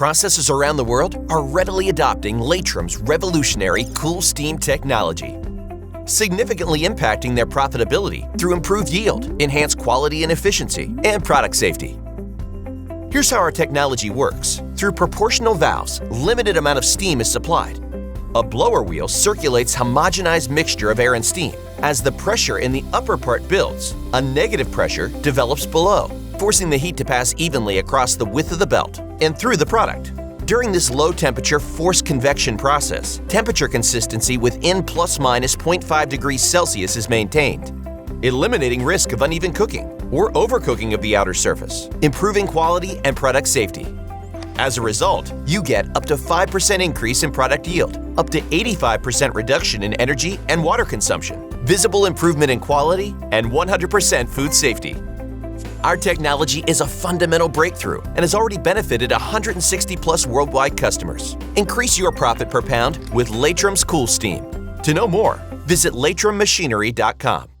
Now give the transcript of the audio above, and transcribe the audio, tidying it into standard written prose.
processors around the world are readily adopting Latrum's revolutionary CoolSteam technology, significantly impacting their profitability through improved yield, enhanced quality and efficiency, and product safety. Here's how our technology works. Through proportional valves, limited amount of steam is supplied. A blower wheel circulates homogenized mixture of air and steam. As the pressure in the upper part builds, a negative pressure develops below, forcing the heat to pass evenly across the width of the belt and through the product. During this low-temperature forced convection process, temperature consistency within plus/minus 0.5 degrees Celsius is maintained, eliminating risk of uneven cooking or overcooking of the outer surface, improving quality and product safety. As a result, you get up to 5% increase in product yield, up to 85% reduction in energy and water consumption, visible improvement in quality, and 100% food safety. Our technology is a fundamental breakthrough and has already benefited 160+ worldwide customers. Increase your profit per pound with Latrum's CoolSteam. To know more, visit latrummachinery.com.